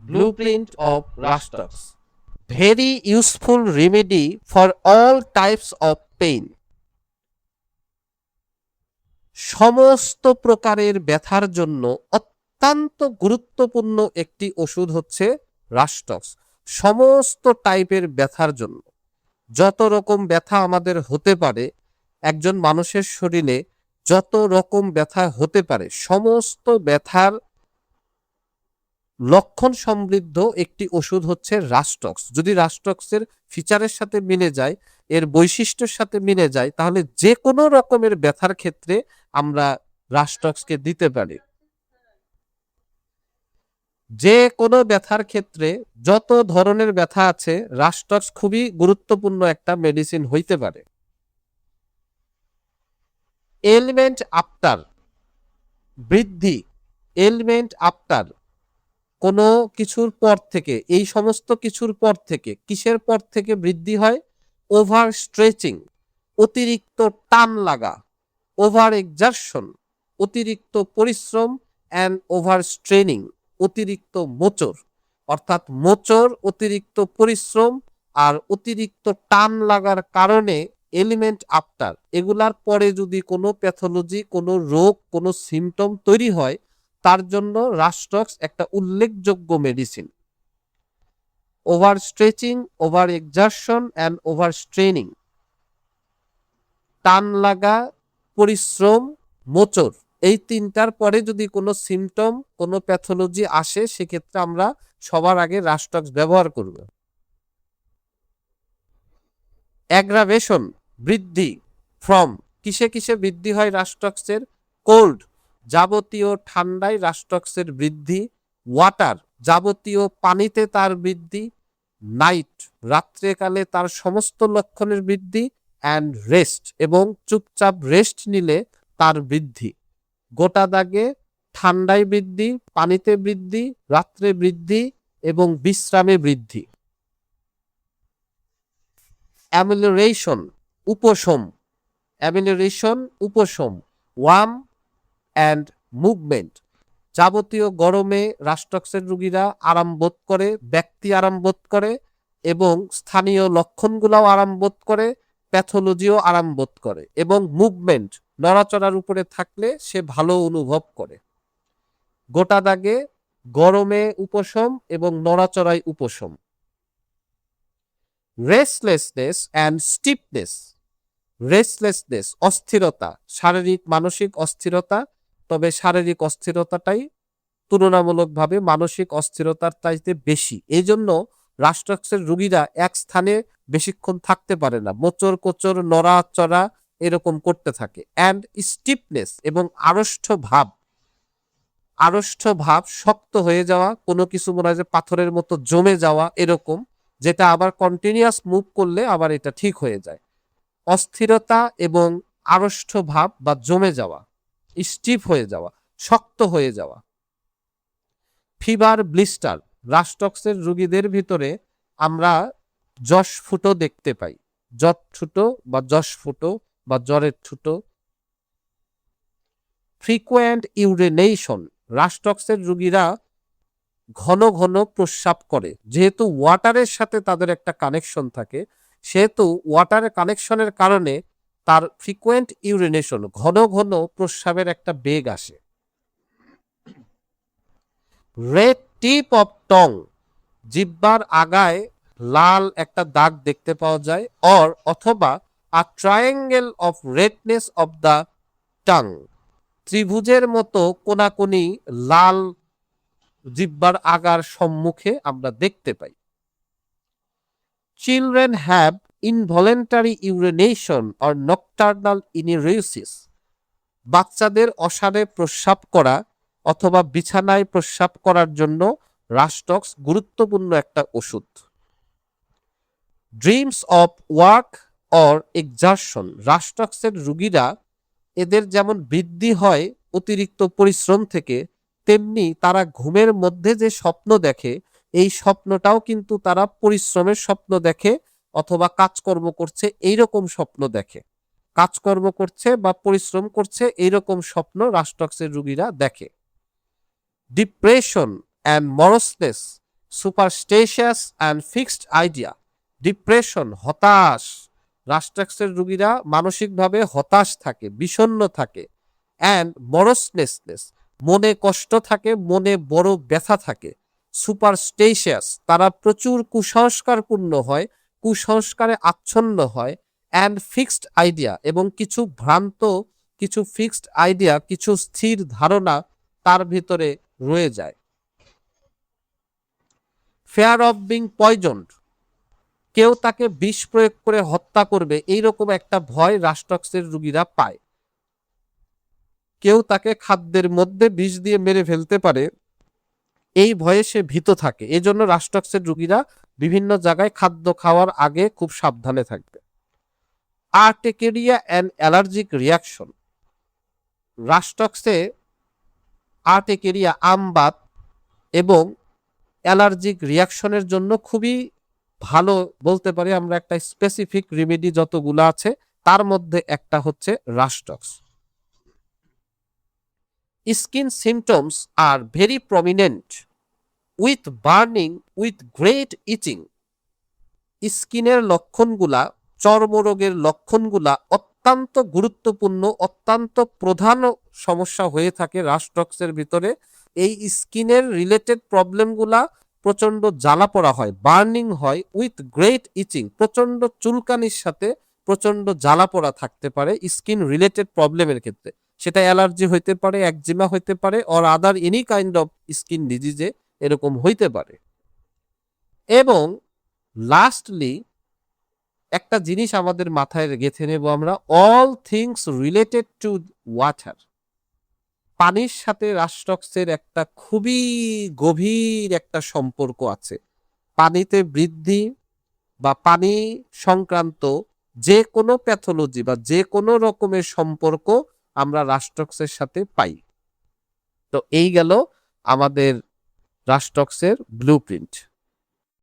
Blueprint of Rastox. Very useful remedy for all types of pain. সমস্ত প্রকারের ব্যথার জন্য অত্যন্ত গুরুত্বপূর্ণ একটি ওষুধ হচ্ছে রাস্টক্স। সমস্ত টাইপের ব্যথার জন্য, যত রকম ব্যথা আমাদের হতে পারে, একজন মানুষের শরীরে যত রকম ব্যথা হতে পারে, সমস্ত ব্যথার লক্ষণ সমৃদ্ধ একটি ওষুধ হচ্ছে রাস্টক্স। যদি রাস্টক্সের ফিচারের সাথে মিলে যায়, এর বৈশিষ্ট্যের সাথে মিলে যায়, তাহলে যে কোনো রকমের ব্যথার ক্ষেত্রে আমরা রাস্টক্সকে দিতে পারি। যে কোনো ব্যথার ক্ষেত্রে, যত ধরনের ব্যথা আছে, রাস্টক্স খুবই গুরুত্বপূর্ণ একটা মেডিসিন হইতে পারে। এলিমেন্ট আফটার বৃদ্ধি, এলিমেন্ট আফটার কোনো কিছুর পর থেকে, এই সমস্ত কিছুর পর থেকে, কিসের পর থেকে বৃদ্ধি হয়? ওভার স্ট্রেচিং, অতিরিক্ত টান লাগা, ওভার এক্সারশন, অতিরিক্ত পরিশ্রম, অ্যান্ড ওভার স্ট্রেনিং, অতিরিক্ত মোচড়। অর্থাৎ মোচড়, অতিরিক্ত পরিশ্রম আর অতিরিক্ত টান লাগার কারণে এলিমেন্ট আফটার, এগুলার পরে যদি কোনো প্যাথোলজি, কোনো রোগ, কোনো সিমটম তৈরি হয়, তার জন্য রাস্টক্স একটা উল্লেখযোগ্য medicine. Over stretching, over exertion and over স্ট্রেনিং, টান লাগা, পরিশ্রম, মোচড়, এই তিনটার পরে যদি কোনো সিমটম, কোনো প্যাথোলজি আসে, সেক্ষেত্রে আমরা সবার আগে রাস্টক্স ব্যবহার করব। অ্যাগ্রাভেশন, বৃদ্ধি, ফ্রম, কিসে কিসে বৃদ্ধি হয় রাস্টক্সের? কোল্ড, যাবতীয় ঠান্ডায় রাস্টক্সের বৃদ্ধি। ওয়াটার, যাবতীয় পানিতে তার বৃদ্ধি। নাইট, রাত্রেকালে তার সমস্ত লক্ষণের বৃদ্ধি। অ্যান্ড রেস্ট, এবং চুপচাপ রেস্ট নিলে তার বৃদ্ধি। গোটা দাগে ঠান্ডায় বৃদ্ধি, পানিতে বৃদ্ধি, রাত্রে বৃদ্ধি এবং বিশ্রামে বৃদ্ধি। অ্যামেলিওরেশন, উপশম, অ্যামেলিওরেশন, উপশম। ওয়ার্ম অ্যান্ড মুভমেন্ট, যাবতীয় গরমে রাস্টক্সের রোগীরা আরাম বোধ করে, ব্যক্তি আরাম বোধ করে, এবং স্থানীয় লক্ষণগুলোও আরাম বোধ করে, প্যাথোলজিও আরাম বোধ করে, এবং মুভমেন্ট, নড়াচড়ার উপরে থাকলে সে ভালো অনুভব করে। গোটা দাগে গরমে উপশম এবং নড়াচড়ায় উপশম। রেস্টলেসনেস অ্যান্ড স্টিফনেস, রেস্টলেসনেস, অস্থিরতা, শারীরিক মানসিক অস্থিরতা, তবে শারীরিক অস্থিরতাটাই তুলনামূলকভাবে মানসিক অস্থিরতার চাইতে বেশি। এই জন্য রাস্টক্সের রোগীরা এক স্থানে বেশিক্ষণ থাকতে পারে না, মোচড় কোচড়, নড়াচড়া এরকম করতে থাকে। অ্যান্ড স্টিফনেস, এবং আড়ষ্ট ভাব, আড়ষ্ট ভাব, শক্ত হয়ে যাওয়া, কোনো কিছু মনে হয় যে পাথরের মতো জমে যাওয়া, এরকম, যেটা আবার কন্টিনিউয়াস মুভ করলে আবার এটা ঠিক হয়ে যায়। অস্থিরতা এবং আড়ষ্ট ভাব বা জমে যাওয়া, স্টিফ হয়ে যাওয়া, শক্ত হয়ে যাওয়া। ফিভার, ব্লিস্টার, রাস্টক্সের রোগীদের ভিতরে আমরা জশফুটো দেখতে পাই, জটফুটো বা জশফুটো বা জ্বরের ঠুটো। ফ্রিকোয়েন্ট ইউরিনেশন, রাস্টক্সের রোগীরা ঘন ঘন প্রস্রাব করে। যেহেতু ওয়াটারের সাথে তাদের একটা কানেকশন থাকে, সেহেতু ওয়াটারের কানেকশনের কারণে তার ফ্রিকোয়েন্ট ইউরিনেশন, ঘন ঘন প্রস্রাবের একটা বেগ আসে। রেড টিপ অফ টং, জিহ্বার আগায় লাল একটা দাগ দেখতে পাওয়া যায়। অথবা a triangle of redness of the tongue, ত্রিভুজের মতো কোনাকুনি লাল জিহ্বার আগার সম্মুখে আমরা দেখতে পাই। Children have involuntary urination or nocturnal enuresis, বাচ্চাদের অসারে প্রস্রাব করা অথবা বিছানায় প্রস্রাব করার জন্য রাস্টক্স গুরুত্বপূর্ণ একটা ওষুধ। Dreams of work or exertion, রাস্টক্সের রোগীরা, এদের যেমন বৃদ্ধি হয় অতিরিক্ত পরিশ্রম থেকে, তেমনি তারা ঘুমের মধ্যে যে স্বপ্ন দেখে, এই স্বপ্নটাও কিন্তু তারা পরিশ্রমের স্বপ্ন দেখে, অথবা কাজকর্ম করছে এইরকম স্বপ্ন দেখে। কাজকর্ম করছে বা পরিশ্রম করছে এইরকম স্বপ্ন রাস্টক্সের রোগীরা দেখে। Depression and moroseness, superstitious and fixed idea, depression, হতাশ। রাস্টাক্সের রোগীরা মানসিকভাবে হতাশ থাকে, বিষণ্ণ থাকে। অ্যান্ড মরসনেসনেস, মনে কষ্ট থাকে, মনে বড় ব্যথা থাকে। সুপারস্টেশিয়াস, তারা প্রচুর কুসংস্কারপূর্ণ হয়, কুসংস্কারে আচ্ছন্ন হয়। অ্যান্ড ফিক্সড আইডিয়া, এবং কিছু ভ্রান্ত, কিছু ফিক্সড আইডিয়া, কিছু স্থির ধারণা তার ভিতরে রয়ে যায়। ফেয়ার অফ বিং পয়জন্ড, কেউ তাকে বিষ প্রয়োগ করে হত্যা করবে এইরকম একটা ভয় রাস্টক্সের রোগীরা পায়। কেউ তাকে খাদ্যের মধ্যে বিষ দিয়ে মেরে ফেলতে পারে, এই ভয়ে সে ভীত থাকে। এই জন্য রাস্টক্সের রোগীরা বিভিন্ন জায়গায় খাদ্য খাওয়ার আগে খুব সাবধানে থাকবে। আর্টেকেরিয়া অ্যান্ড অ্যালার্জিক রিয়াকশন, রাস্টক্সে আর্টেকেরিয়া, আমবাত এবং অ্যালার্জিক রিয়াকশনের জন্য খুবই ভালো বলতে পারি আমরা। একটা স্পেসিফিক রেমেডি যতগুলো আছে তার মধ্যে একটা হচ্ছে rhus tox. Skin symptoms are very prominent with burning with great itching. স্কিনের লক্ষণগুলা, চর্মরোগের লক্ষণগুলা অত্যন্ত গুরুত্বপূর্ণ, অত্যন্ত প্রধান সমস্যা হয়ে থাকে রাস্টক্সের ভিতরে। এই স্কিনের রিলেটেড প্রবলেমগুলা প্রচন্ড জ্বালা পড়া হয়, বার্নিং হয়, উইথ গ্রেট ইচিং, প্রচন্ড চুলকানির সাথে প্রচন্ড জ্বালা পড়া থাকতে পারে স্কিন রিলেটেড প্রবলেমের ক্ষেত্রে। সেটা অ্যালার্জি হইতে পারে, একজিমা হইতে পারে, or other any kind of skin ডিজিজে এরকম হইতে পারে। এবং লাস্টলি একটা জিনিস আমাদের মাথায় গেঁথে নেব আমরা, all things related to water. পানির সাথে রাস্টক্সের একটা খুবই গভীর একটা সম্পর্ক আছে। পানিতে বৃদ্ধি বা পানি সংক্রান্ত যে কোনো প্যাথোলজি বা যে কোনো রকমের সম্পর্ক আমরা রাস্টক্সের সাথে পাই। তো এই গেল আমাদের রাস্টক্সের ব্লুপ্রিন্ট।